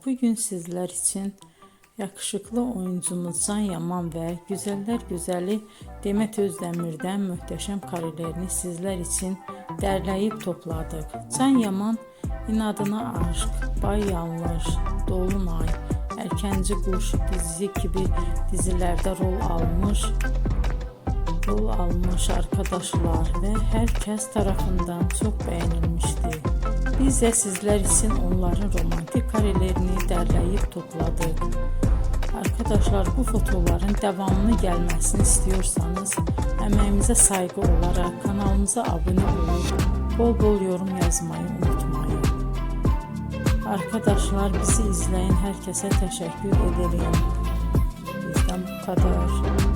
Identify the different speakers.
Speaker 1: bugün sizler için yakışıklı oyuncumuz Can Yaman ve güzeller güzeli Demet Özdemir'den muhteşem karelerini sizler için derleyip topladık. Can Yaman İnadına Aşk, Bay Yanlış, Dolunay, Erkenci Kuş dizi gibi dizilerde rol almış arkadaşlar ve herkes tarafından çok beğenilmişti. Biz de sizler için onların romantik karelerini derleyip topladık. Arkadaşlar, bu fotoların devamını gelmesini istiyorsanız emeğimize saygı olarak kanalımıza abone olup bol bol yorum yazmayı unutmayın. Arkadaşlar, bizi izleyen herkese teşekkür ederim. Bizden bu kadar.